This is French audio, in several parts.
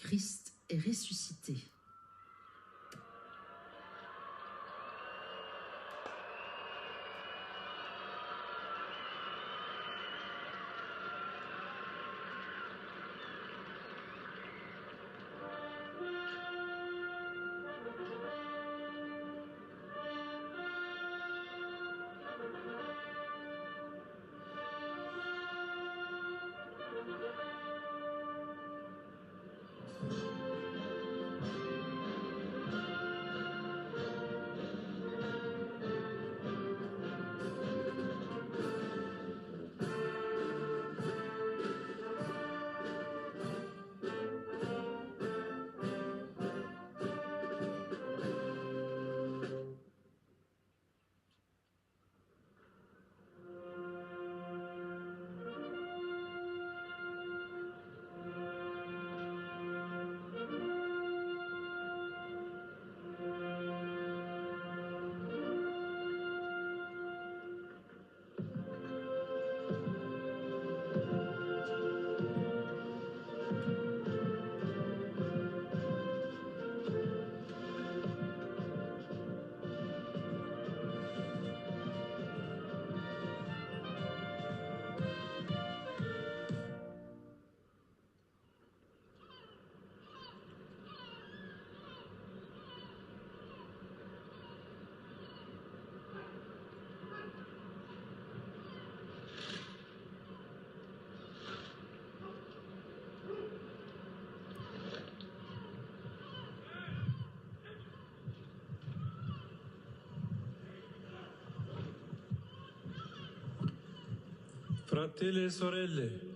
Christ est ressuscité.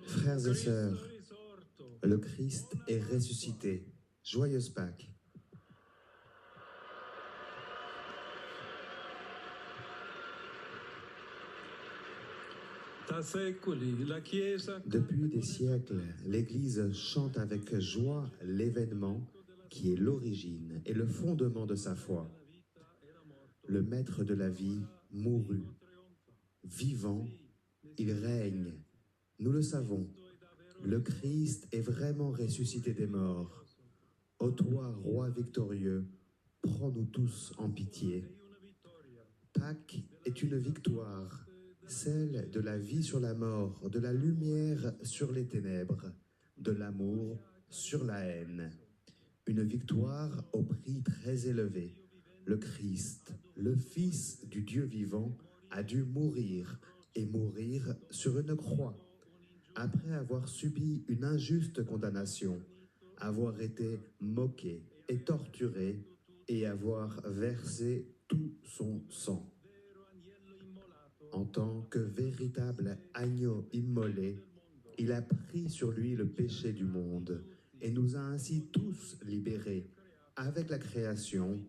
Frères et sœurs, le Christ est ressuscité. Joyeuse Pâques. Depuis des siècles, l'Église chante avec joie l'événement qui est l'origine et le fondement de sa foi. Le Maître de la vie mourut. Vivant, il règne. Nous le savons. Le Christ est vraiment ressuscité des morts. Ô toi, roi victorieux, prends-nous tous en pitié. Pâques est une victoire, celle de la vie sur la mort, de la lumière sur les ténèbres, de l'amour sur la haine. Une victoire au prix très élevé. Le Christ, le Fils du Dieu vivant, a dû mourir, et mourir sur une croix. Après avoir subi une injuste condamnation, avoir été moqué et torturé, et avoir versé tout son sang. En tant que véritable agneau immolé, il a pris sur lui le péché du monde et nous a ainsi tous libérés, avec la création,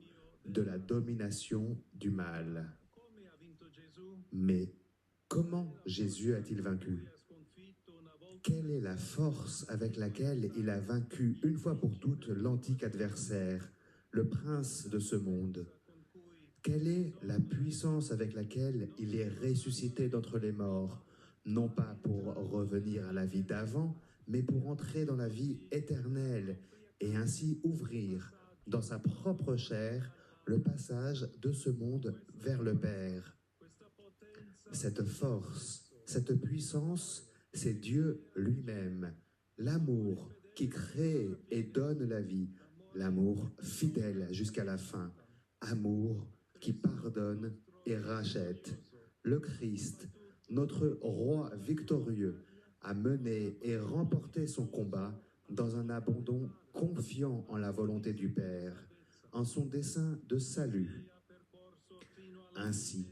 de la domination du mal. Mais comment Jésus a-t-il vaincu? Quelle est la force avec laquelle il a vaincu une fois pour toutes l'antique adversaire, le prince de ce monde? Quelle est la puissance avec laquelle il est ressuscité d'entre les morts, non pas pour revenir à la vie d'avant, mais pour entrer dans la vie éternelle et ainsi ouvrir, dans sa propre chair, le passage de ce monde vers le Père? Cette force, cette puissance, c'est Dieu lui-même, l'amour qui crée et donne la vie, l'amour fidèle jusqu'à la fin, amour qui pardonne et rachète. Le Christ, notre roi victorieux, a mené et remporté son combat dans un abandon confiant en la volonté du Père, en son dessein de salut. Ainsi,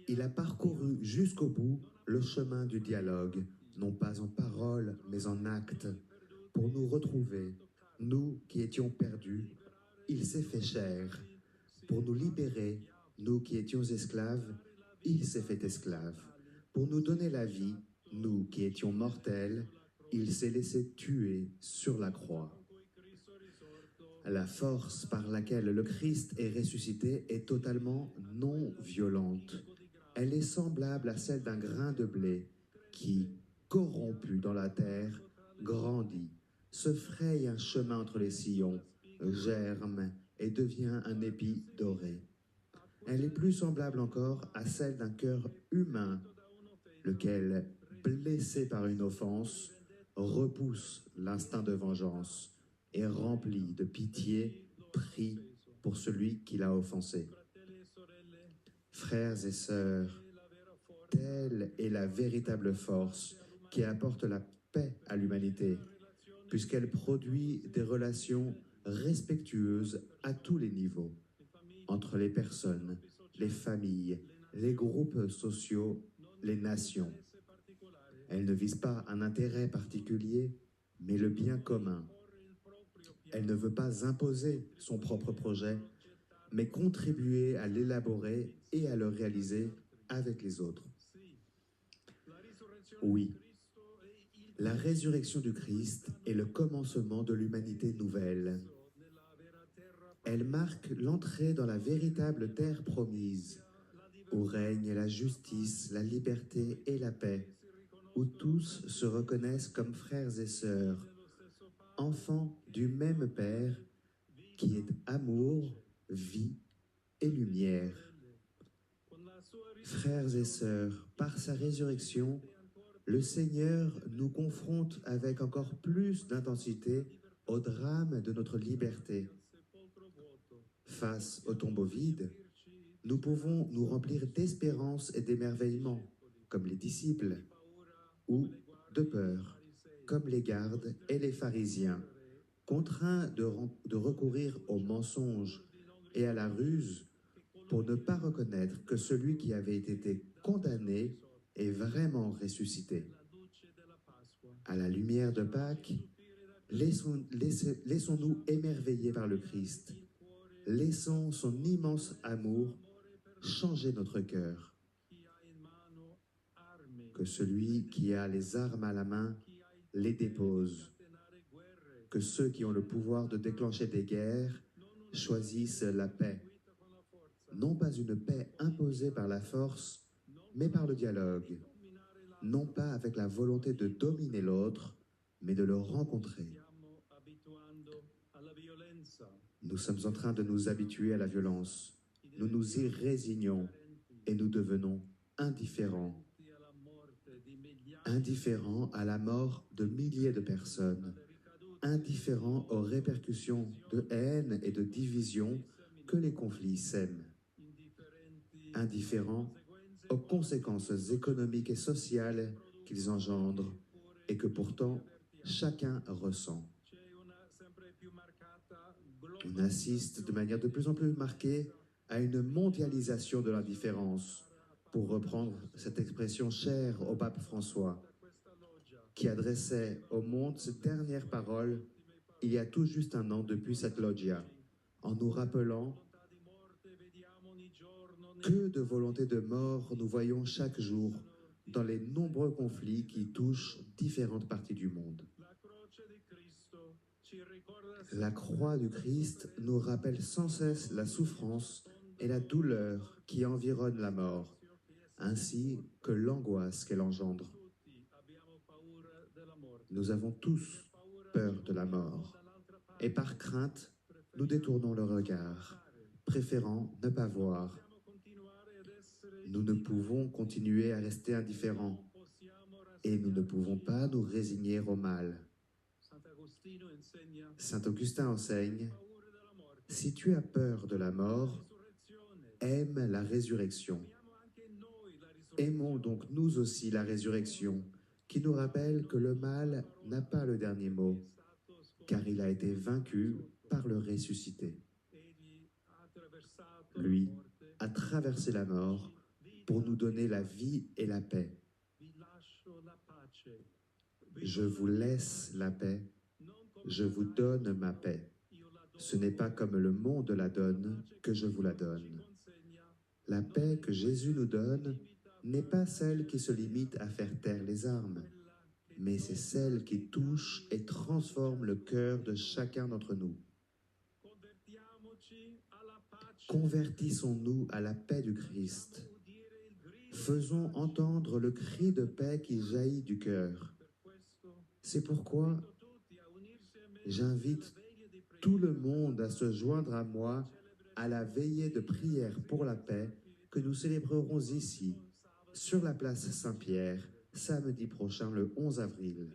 il a parcouru jusqu'au bout le chemin du dialogue, non pas en parole, mais en acte, pour nous retrouver, nous qui étions perdus. Il s'est fait chair. Pour nous libérer, nous qui étions esclaves, il s'est fait esclave. Pour nous donner la vie, nous qui étions mortels, il s'est laissé tuer sur la croix. La force par laquelle le Christ est ressuscité est totalement non violente. Elle est semblable à celle d'un grain de blé qui, corrompu dans la terre, grandit, se fraye un chemin entre les sillons, germe et devient un épi doré. Elle est plus semblable encore à celle d'un cœur humain, lequel, blessé par une offense, repousse l'instinct de vengeance et rempli de pitié, prie pour celui qui l'a offensé. Frères et sœurs, telle est la véritable force qui apporte la paix à l'humanité, puisqu'elle produit des relations respectueuses à tous les niveaux, entre les personnes, les familles, les groupes sociaux, les nations. Elle ne vise pas un intérêt particulier, mais le bien commun. Elle ne veut pas imposer son propre projet, mais contribuer à l'élaborer et à le réaliser avec les autres. Oui, la résurrection du Christ est le commencement de l'humanité nouvelle. Elle marque l'entrée dans la véritable terre promise, où règne la justice, la liberté et la paix, où tous se reconnaissent comme frères et sœurs, enfants du même Père, qui est amour, vie et lumière. Frères et sœurs, par sa résurrection, le Seigneur nous confronte avec encore plus d'intensité au drame de notre liberté. Face au tombeau vide, nous pouvons nous remplir d'espérance et d'émerveillement, comme les disciples, ou de peur, comme les gardes et les pharisiens, contraints de recourir au mensonge et à la ruse pour ne pas reconnaître que celui qui avait été condamné est vraiment ressuscité. À la lumière de Pâques, laissons-nous émerveiller par le Christ. Laissons son immense amour changer notre cœur. Que celui qui a les armes à la main les dépose. Que ceux qui ont le pouvoir de déclencher des guerres choisissent la paix. Non pas une paix imposée par la force, mais par le dialogue. Non pas avec la volonté de dominer l'autre, mais de le rencontrer. Nous sommes en train de nous habituer à la violence. Nous nous y résignons et nous devenons indifférents. Indifférents à la mort de milliers de personnes. Indifférents aux répercussions de haine et de division que les conflits sèment. Indifférents aux conséquences économiques et sociales qu'ils engendrent et que pourtant chacun ressent. On assiste de manière de plus en plus marquée à une mondialisation de l'indifférence, pour reprendre cette expression chère au pape François, qui adressait au monde ces dernières paroles il y a tout juste un an depuis cette loggia, en nous rappelant que de volonté de mort nous voyons chaque jour dans les nombreux conflits qui touchent différentes parties du monde. La croix du Christ nous rappelle sans cesse la souffrance et la douleur qui environnent la mort, ainsi que l'angoisse qu'elle engendre. Nous avons tous peur de la mort, et par crainte, nous détournons le regard, préférant ne pas voir. Nous ne pouvons continuer à rester indifférents, et nous ne pouvons pas nous résigner au mal. Saint Augustin enseigne, « Si tu as peur de la mort, aime la résurrection. Aimons donc nous aussi la résurrection, qui nous rappelle que le mal n'a pas le dernier mot, car il a été vaincu par le ressuscité. Lui a traversé la mort pour nous donner la vie et la paix. Je vous laisse la paix, je vous donne ma paix. Ce n'est pas comme le monde la donne que je vous la donne. La paix que Jésus nous donne n'est pas celle qui se limite à faire taire les armes, mais c'est celle qui touche et transforme le cœur de chacun d'entre nous. Convertissons-nous à la paix du Christ. Faisons entendre le cri de paix qui jaillit du cœur. C'est pourquoi J'invite tout le monde à se joindre à moi à la veillée de prière pour la paix que nous célébrerons ici, sur la place Saint-Pierre, samedi prochain, le 11 avril.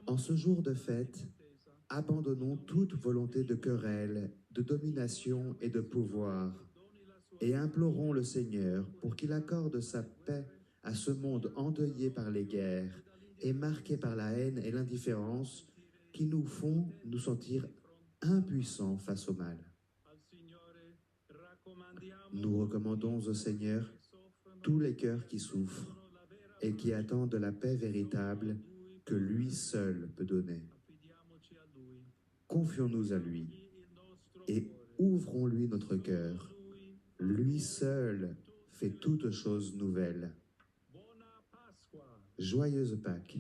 En ce jour de fête, abandonnons toute volonté de querelle, de domination et de pouvoir, et implorons le Seigneur pour qu'il accorde sa paix à ce monde endeuillé par les guerres et marqué par la haine et l'indifférence qui nous font nous sentir impuissants face au mal. Nous recommandons au Seigneur tous les cœurs qui souffrent et qui attendent la paix véritable que lui seul peut donner. Confions-nous à lui et ouvrons-lui notre cœur. Lui seul fait toutes choses nouvelles. Joyeuse Pâques.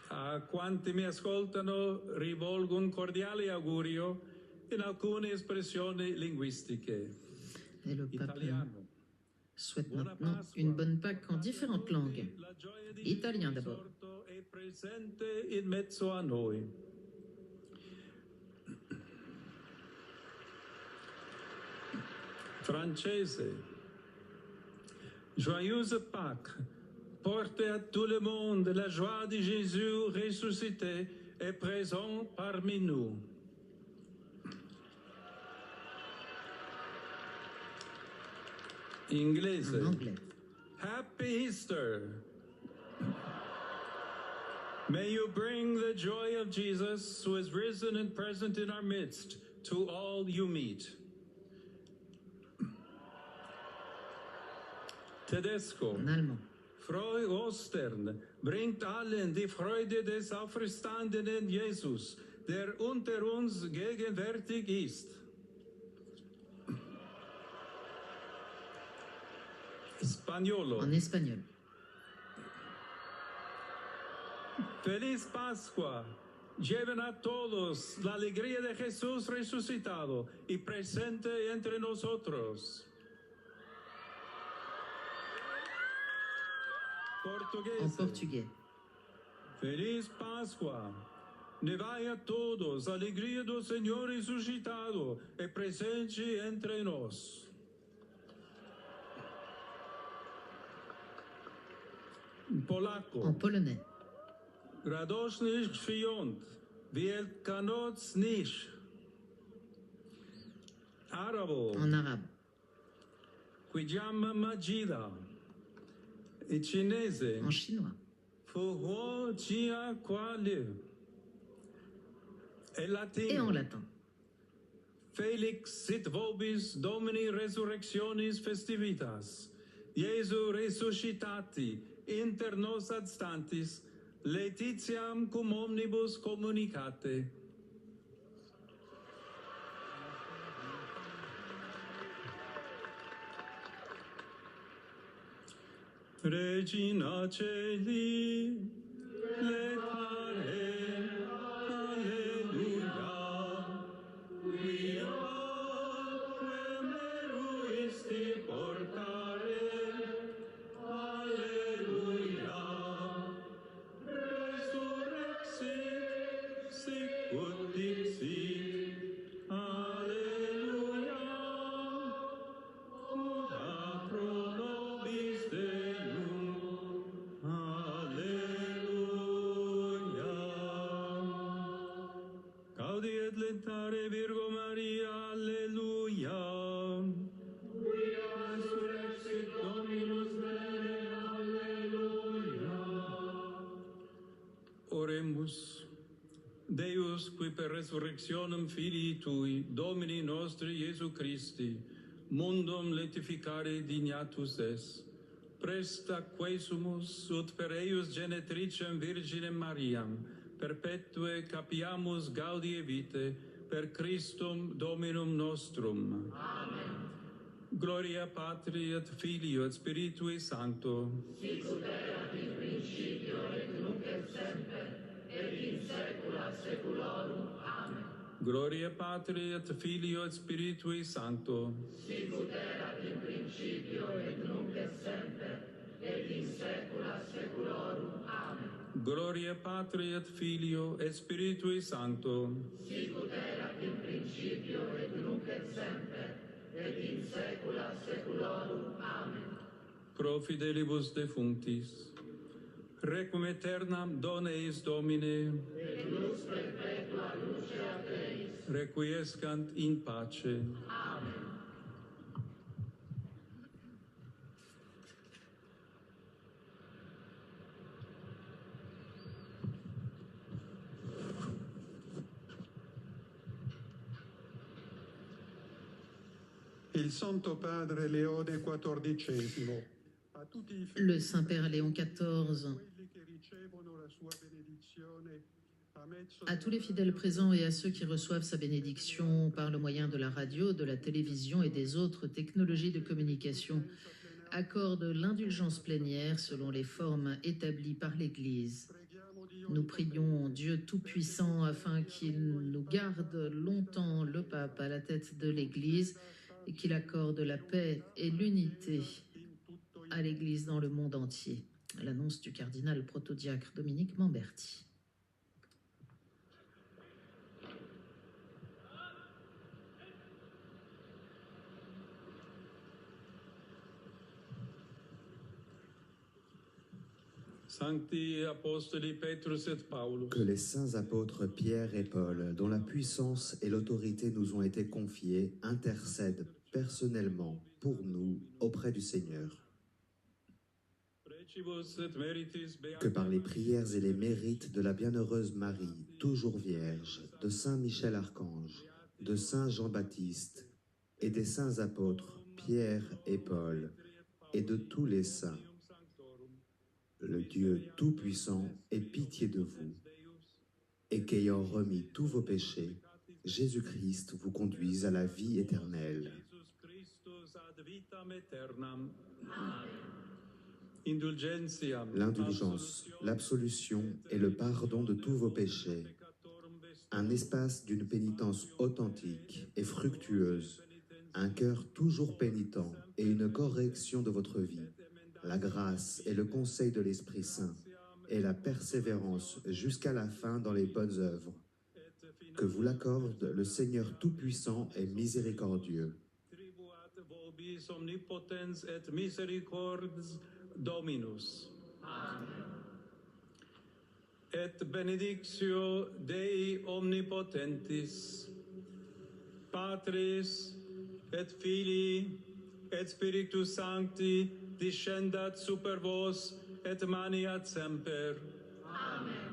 A quanti mi ascoltano rivolgo un cordiale augurio in alcune espressioni linguistiche. Et le pape Italiano. souhaite maintenant une bonne Pâques en différentes langues. Italien d'abord. È presente in mezzo a noi. Francese. Joyeuse Pâques. Porte à tout le monde la joie de Jésus ressuscité et présent parmi nous. Inglese. En anglais. Happy Easter. May you bring the joy of Jesus, who is risen and present in our midst, to all you meet. Tedesco. En allemand. Frohe Ostern bringt allen die Freude des auferstandenen Jesus, der unter uns gegenwärtig ist. Spagnolo. En espagnol. Feliz Pascua. Lleven a todos la alegría de Jesús resucitado y presente entre nosotros. En portugais. Feliz Pascua. Levai a todos a alegria do Senhor ressuscitado e presente entre nós. Polaco. En polonais. Radośny świąt, wielkanocnych. Arabo. En arabe. Kwijama Majida. Et cinese. En chinois. Fuho Chia Kwale. Et Et latino. en latin. Felix sit vobis Domini resurrectionis festivitas. Iesu resuscitati inter nos adstantis, laetitiam cum omnibus communicate. Regina Celi, letare, alleluia, quia quem eruisti portare, alleluia, resurrexit, sicut dixit, alleluia, quia pro nobis Deum, alleluia. Gaudi et letare Virgo Maria, alleluia. Quia resurrexit Dominus vere, alleluia. Oremus. Deus, qui per resurrectionem Filii Tui, Domini nostri Iesu Christi, mundum letificare dignatus es, presta quesumus ut per eius genetricem Virginem Mariam, perpetue capiamus gaudie vitae, per Christum Dominum nostrum. Amen. Gloria Patri et Filio et Spiritui Sancto. Sic ut erat in principio et nunc et semper, et in saecula saeculorum. Amen. Gloria Patri et Filio et Spiritui Sancto. Sicut erat in principio et nunc et semper, et in saecula saeculorum. Amen. Gloria Patri et Filio et Spiritui Sancto. Sicut erat in principio et nunc et semper, et in saecula saeculorum. Amen. Pro fidelibus defunctis. Requiem aeternam dona eis Domine. Et lux perpetua lucea Deis. Requiescant in pace. Amen. Il Santo Padre Leone XIV, a tutti i fedeli Le Saint-Père Léon XIV, quelli che ricevono la sua benedizione a mezzo à tous les fidèles présents et à ceux qui reçoivent sa bénédiction par le moyen de la radio, de la télévision et des autres technologies de communication, accorde l'indulgence plénière selon les formes établies par l'Église. Nous prions Dieu Tout-Puissant afin qu'il nous garde longtemps le pape à la tête de l'Église et qu'il accorde la paix et l'unité à l'Église dans le monde entier. L'annonce du cardinal protodiacre Dominique Mamberti. Sancti Apostoli Petrus et Paulus. Que les saints apôtres Pierre et Paul, dont la puissance et l'autorité nous ont été confiées, intercèdent personnellement pour nous auprès du Seigneur. Que par les prières et les mérites de la bienheureuse Marie, toujours vierge, de Saint Michel Archange, de Saint Jean-Baptiste et des saints apôtres Pierre et Paul et de tous les saints, le Dieu Tout-Puissant ait pitié de vous, et qu'ayant remis tous vos péchés, Jésus-Christ vous conduise à la vie éternelle. L'indulgence, l'absolution et le pardon de tous vos péchés, un espace d'une pénitence authentique et fructueuse, un cœur toujours pénitent et une correction de votre vie, la grâce et le conseil de l'Esprit Saint, et la persévérance jusqu'à la fin dans les bonnes œuvres. Que vous l'accorde le Seigneur Tout-Puissant et Miséricordieux. Omnipotens et misericordiae Dominus. Amen. Et benedictio Dei Omnipotentis, Patris et Filii et Spiritus Sancti, descendat super vos et maniat semper. Amen.